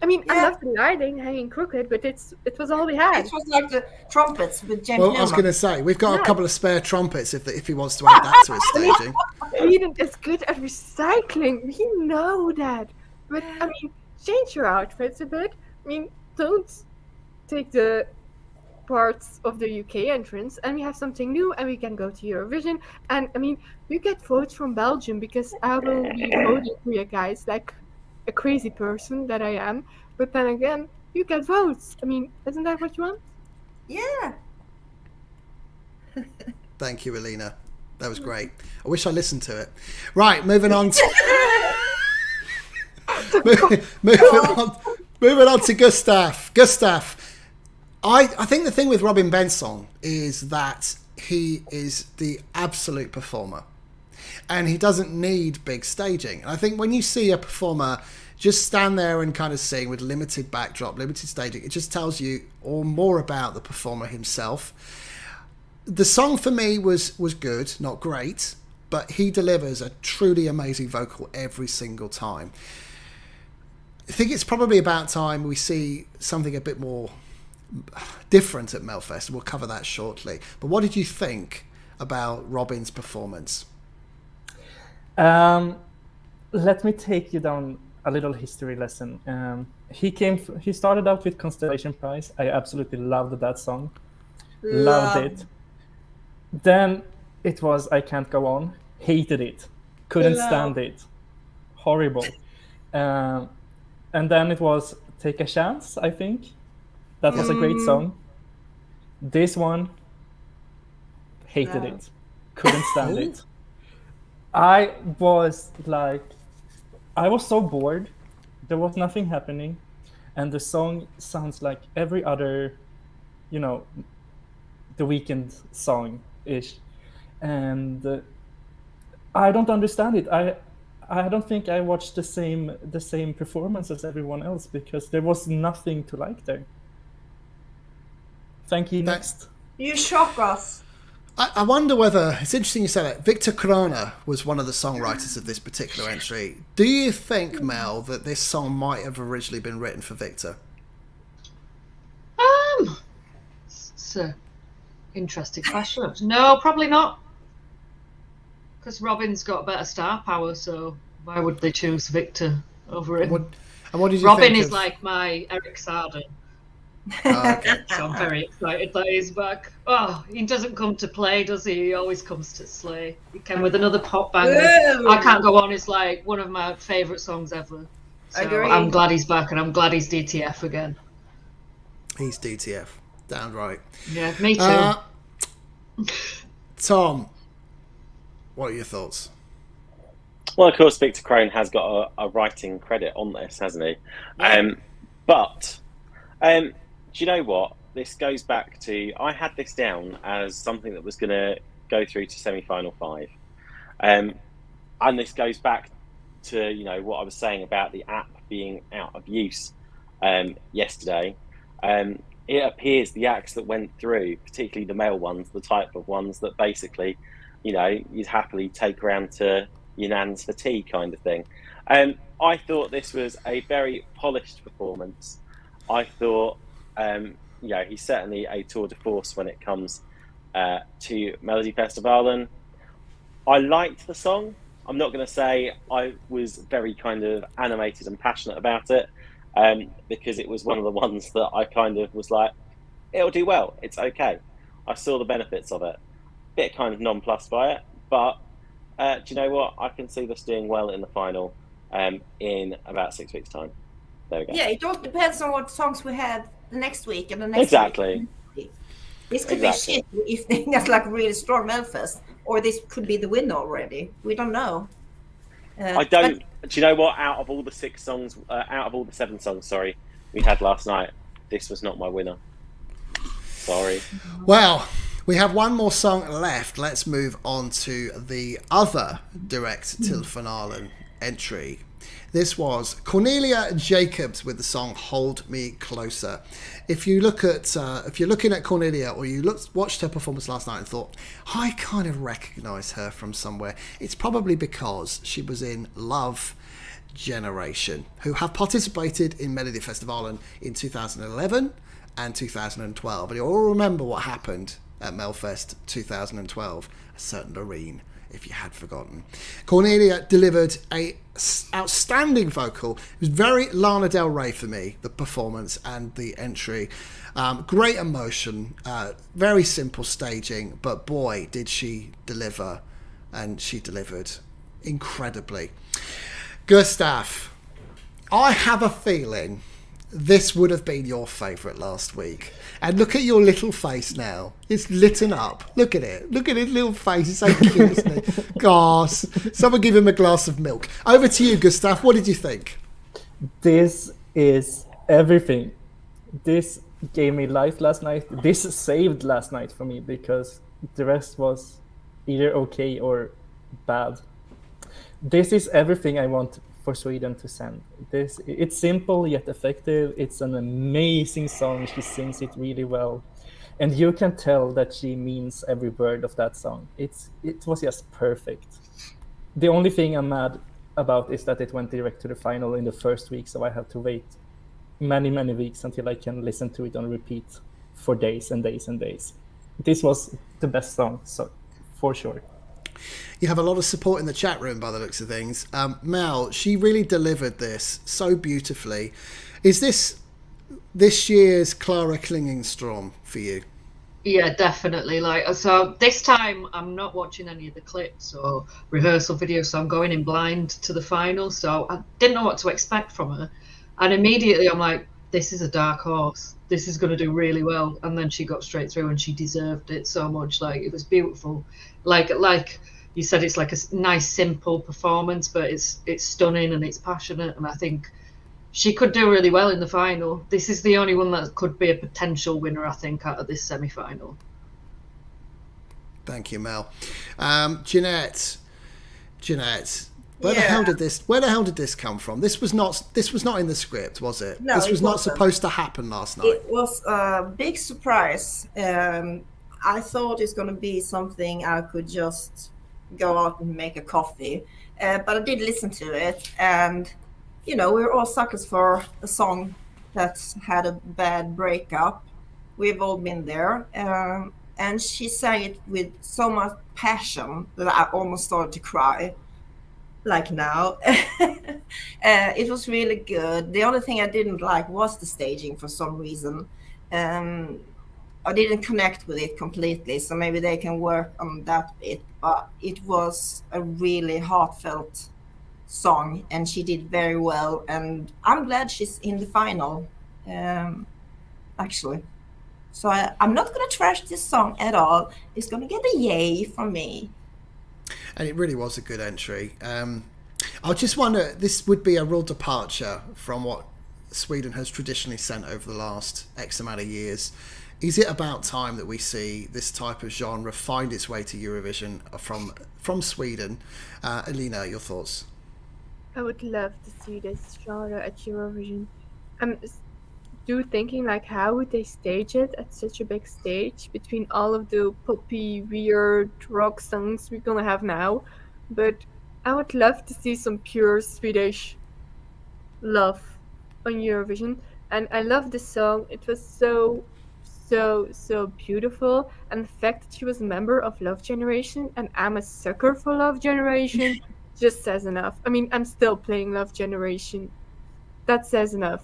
I love the lighting hanging crooked, but it was all we had. It was like the trumpets with James Well, I was going to say, we've got a couple of spare trumpets if he wants to add that to his staging. Sweden is good at recycling. We know that. But, change your outfits a bit. Don't take the parts of the UK entrance, and we have something new, and we can go to Eurovision. And, you get votes from Belgium, because I will be voting for you guys. Like, a crazy person that I am. But then again, you get votes. I mean, isn't that what you want? Yeah. Thank you, Alina. That was great. I wish I listened to it. Right, moving on to moving on to Gustav. Gustav, I think the thing with Bengtsson is that he is the absolute performer, and he doesn't need big staging. And I think when you see a performer just stand there and kind of sing with limited backdrop, limited staging, it just tells you all more about the performer himself. The song for me was good, not great, but he delivers a truly amazing vocal every single time. I think it's probably about time we see something a bit more different at Melfest. We'll cover that shortly. But what did you think about Robin's performance? Let me take you down a little history lesson. He started out with Constellation Prize. I absolutely loved that song. Loved it. Then it was I Can't Go On. Hated it. Couldn't stand it. Horrible. And then it was Take a Chance, I think. That was a great song. This one, hated it. Couldn't stand it. I was so bored. There was nothing happening. And the song sounds like every other, The Weeknd song-ish. And I don't understand it. I don't think I watched the same performance as everyone else because there was nothing to like there. Thank you. Next. You shock us. I wonder whether, it's interesting you said that, Victor Corona was one of the songwriters of this particular entry. Do you think, Mel, that this song might have originally been written for Victor? It's an interesting question. No, probably not. Because Robin's got better star power, so why would they choose Victor over him? And what did you Robin think is of... like my Eric Sarden. Okay. So I'm very excited that he's back. Oh, he doesn't come to play, does he? He always comes to slay. He came with another pop banger. I Can't Go On is like one of my favourite songs ever. So Agreed. I'm glad he's back, and I'm glad he's DTF again. He's DTF. Downright. Yeah, me too. Tom, what are your thoughts? Well, of course, Victor Crone has got a writing credit on this, hasn't he? Yeah. But do you know what? This goes back to, I had this down as something that was going to go through to semi-final 5. And this goes back to, what I was saying about the app being out of use yesterday. It appears the acts that went through, particularly the male ones, the type of ones that basically, you'd happily take around to your nan's for tea kind of thing. I thought this was a very polished performance. I thought, he's certainly a tour de force when it comes to Melodifestivalen. I liked the song. I'm not going to say I was very kind of animated and passionate about it because it was one of the ones that I kind of was like, it'll do well. It's okay. I saw the benefits of it. Bit kind of nonplussed by it, but do you know what? I can see this doing well in the final in about 6 weeks' time. There we go. Yeah, it all depends on what songs we have the next week and the next Exactly. week. This could be shit if they get like really strong Melfest, or this could be the winner already. We don't know. Do you know what? Out of all the 7 songs, we had last night, this was not my winner. Sorry. Well, we have one more song left. Let's move on to the other direct till finale entry. This was Cornelia Jakobs with the song "Hold Me Closer." If you look at, if you're looking at Cornelia, or you watched her performance last night and thought, I kind of recognise her from somewhere, it's probably because she was in Love Generation, who have participated in Melodifestivalen in 2011 and 2012. And you all remember what happened at Melfest 2012, a certain Loreen, if you had forgotten. Cornelia delivered a outstanding vocal. It was very Lana Del Rey for me, the performance and the entry. Great emotion, very simple staging, but boy, did she deliver, and she delivered incredibly. Gustav, I have a feeling this would have been your favourite last week. And look at your little face now. It's lit up. Look at it. Look at his little face. It's so cute, isn't it? Gosh. Someone give him a glass of milk. Over to you, Gustav. What did you think? This is everything. This gave me life last night. This saved last night for me because the rest was either okay or bad. This is everything I want for Sweden to send. It's simple yet effective. It's an amazing song. She sings it really well, and you can tell that she means every word of that song. It was just perfect. The only thing I'm mad about is that it went direct to the final in the first week, so I have to wait many weeks until I can listen to it on repeat for days and days and days. This was the best song, so for sure. You have a lot of support in the chat room by the looks of things. Mel, she really delivered this so beautifully. Is this year's Clara Klingenstrom for you? Yeah, definitely. So this time I'm not watching any of the clips or rehearsal videos, so I'm going in blind to the final. So I didn't know what to expect from her, and immediately I'm like, this is a dark horse. This is going to do really well. And then she got straight through, and she deserved it so much. It was beautiful. Like you said, it's like a nice, simple performance, but it's stunning and it's passionate. And I think she could do really well in the final. This is the only one that could be a potential winner, I think, out of this semi-final. Thank you, Mel. Jeanette, where the hell did this come from? This was not in the script, was it? No, this was it not wasn't. Supposed to happen last night. It was a big surprise. I thought it's going to be something I could just go out and make a coffee. But I did listen to it, and we're all suckers for a song that's had a bad breakup. We've all been there. And she sang it with so much passion that I almost started to cry. Like now. It was really good. The only thing I didn't like was the staging for some reason. I didn't connect with it completely, so maybe they can work on that bit. But it was a really heartfelt song, and she did very well. And I'm glad she's in the final, actually. So I'm not going to trash this song at all. It's going to get a yay from me. And it really was a good entry. I just wonder, this would be a real departure from what Sweden has traditionally sent over the last X amount of years. Is it about time that we see this type of genre find its way to Eurovision from Sweden? Elina, your thoughts? I would love to see this genre at Eurovision. I'm thinking how would they stage it at such a big stage between all of the poppy, weird rock songs we're gonna have now. But I would love to see some pure Swedish love on Eurovision. And I love the song. It was so beautiful. And the fact that she was a member of Love Generation, and I'm a sucker for Love Generation, just says enough. I mean, I'm still playing Love Generation. That says enough.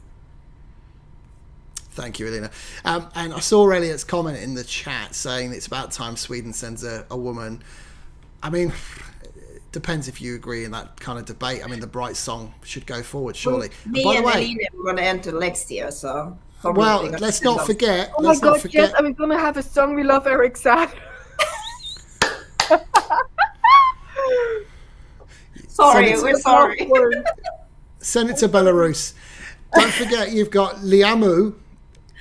Thank you, Elina. And I saw Elliot's comment in the chat saying it's about time Sweden sends a woman. I mean, it depends if you agree in that kind of debate. I mean, the Bright song should go forward, surely. Me and Elina are going to enter next year, so... Well, let's not forget. Oh my God, yes, I'm going to have a song we love, Eric Saad. We're sorry. Send it to Belarus. Don't forget, you've got Liamu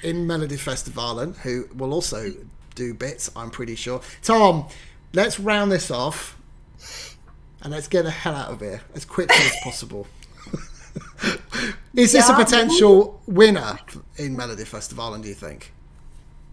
in Melodifestivalen, who will also do bits, I'm pretty sure. Tom, let's round this off and let's get the hell out of here as quickly as possible. Is this a potential winner in Melodifestivalen, do you think?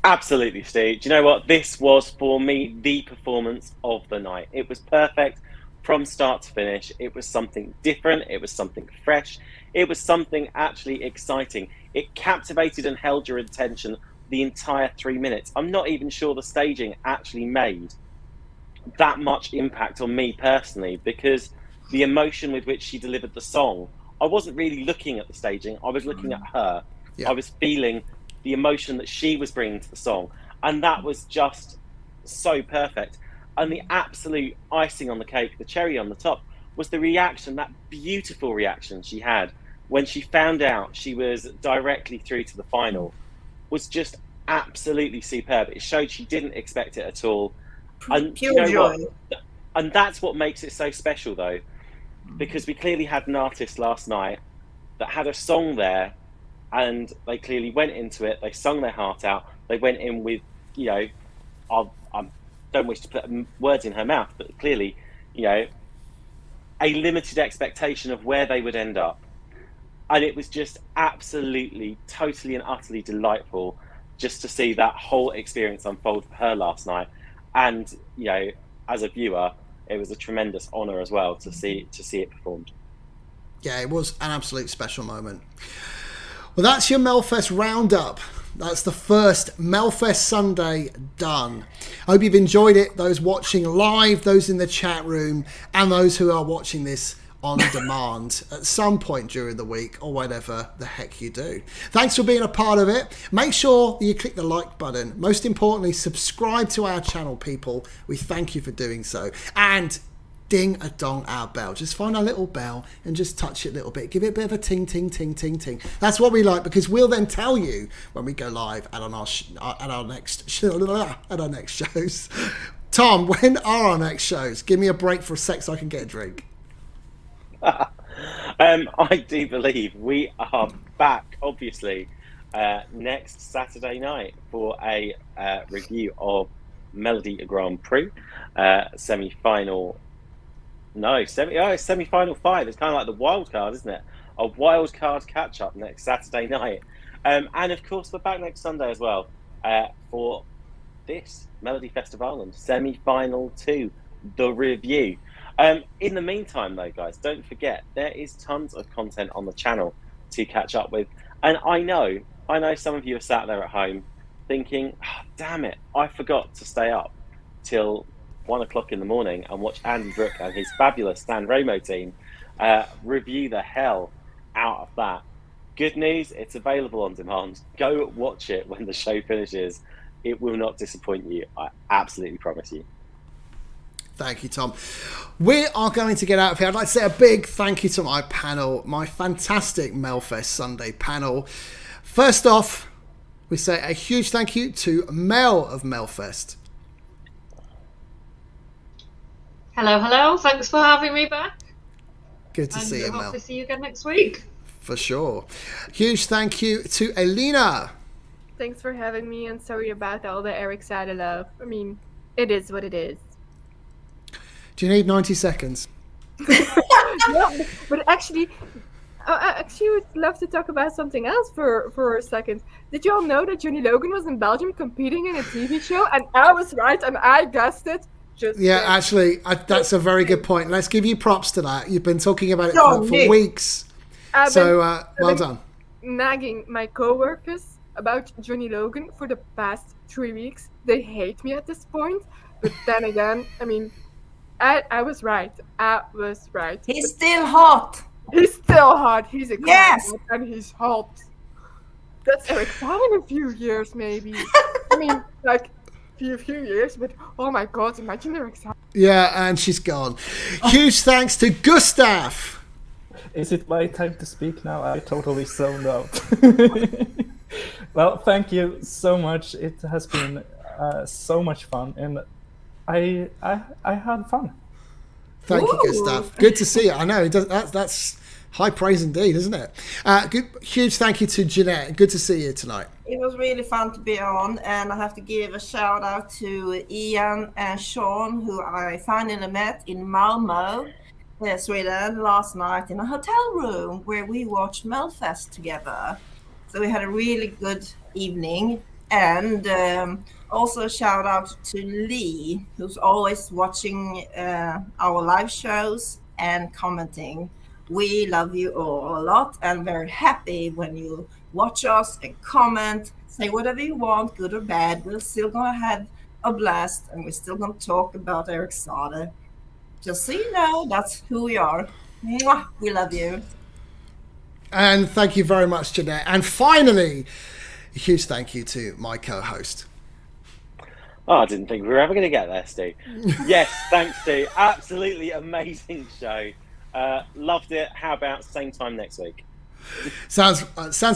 Absolutely, Steve. Do you know what? This was, for me, the performance of the night. It was perfect from start to finish. It was something different. It was something fresh. It was something actually exciting. It captivated and held your attention the entire 3 minutes. I'm not even sure the staging actually made that much impact on me personally, because the emotion with which she delivered the song, I wasn't really looking at the staging. I was looking at her. Yeah. I was feeling the emotion that she was bringing to the song. And that was just so perfect. And the absolute icing on the cake, the cherry on the top, was the reaction, that beautiful reaction she had when she found out she was directly through to the final, was just absolutely superb. It showed she didn't expect it at all. And Pure you know joy. what? And that's what makes it so special, though, because we clearly had an artist last night that had a song there, and they clearly went into it. They sung their heart out. They went in with, you know, I don't wish to put words in her mouth, but clearly, you know, a limited expectation of where they would end up. And it was just absolutely, totally and utterly delightful just to see that whole experience unfold for her last night. And, you know, as a viewer, it was a tremendous honour as well to see it performed. Yeah, it was an absolute special moment. Well, that's your Melfest roundup. That's the first Melfest Sunday done. I hope you've enjoyed it, those watching live, those in the chat room, and those who are watching this on demand at some point during the week or whatever the heck you do. Thanks for being a part of it. Make sure you click the like button. Most importantly, subscribe to our channel, people. We thank you for doing so. And ding a dong our bell. Just find our little bell and just touch it a little bit. Give it a bit of a ting, ting, ting, ting, ting. That's what we like, because we'll then tell you when we go live and on our next shows. Tom, when are our next shows? Give me a break for a sec so I can get a drink. I do believe we are back, obviously, next Saturday night for a review of Melody Grand Prix semi-final. No, semi-final 5. It's kind of like the wild card, isn't it? A wild card catch-up next Saturday night. And of course, we're back next Sunday as well for this Melodifestivalen semi-final 2, the review. In the meantime, though, guys, don't forget, there is tons of content on the channel to catch up with. And I know some of you are sat there at home thinking, oh, damn it, I forgot to stay up till 1 o'clock in the morning and watch Andy Brook and his fabulous Stan Ramo team review the hell out of that. Good news, it's available on demand. Go watch it when the show finishes. It will not disappoint you. I absolutely promise you. Thank you, Tom. We are going to get out of here. I'd like to say a big thank you to my panel, my fantastic Melfest Sunday panel. First off, we say a huge thank you to Mel of Melfest. Hello, hello. Thanks for having me back. Good to see you, Mel. Hope to see you again next week. For sure. Huge thank you to Elena. Thanks for having me, and sorry about all the Eric Sade love. I mean, it is what it is. Do you need 90 seconds? No, but actually, I would love to talk about something else for a second. Did you all know that Johnny Logan was in Belgium competing in a TV show? And I was right, and I guessed it. Actually, that's a very good point. Let's give you props to that. You've been talking about it for weeks. Well done. Nagging my co-workers about Johnny Logan for the past 3 weeks. They hate me at this point. But then again, I mean, I was right. I was right. He's still hot. He's still hot. He's a yes, and he's hot. That's Eric Sade in a few years, maybe. I mean, like few years, but oh my god, imagine Eric Sade. Yeah, and she's gone. Huge thanks to Gustav. Is it my time to speak now? I totally zoned out. Well, thank you so much. It has been so much fun, and I had fun. Thank you, Gustav. Good to see you. I know that's high praise indeed, isn't it? Huge thank you to Jeanette. Good to see you tonight. It was really fun to be on, and I have to give a shout out to Ian and Sean, who I finally met in Malmö, Sweden, last night in a hotel room where we watched Melfest together. So we had a really good evening. And also a shout out to Lee, who's always watching our live shows and commenting. We love you all a lot and very happy when you watch us and comment, say whatever you want, good or bad. We're still going to have a blast, and we're still going to talk about Eric Sade. Just so you know, that's who we are. Mwah, we love you. And thank you very much, Jeanette. And finally, a huge thank you to my co-host. Oh, I didn't think we were ever going to get there, Stu. Yes, thanks, Stu. Absolutely amazing show. Loved it. How about same time next week? Sounds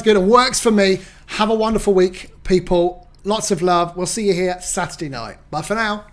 good and works for me. Have a wonderful week, people. Lots of love. We'll see you here Saturday night. Bye for now.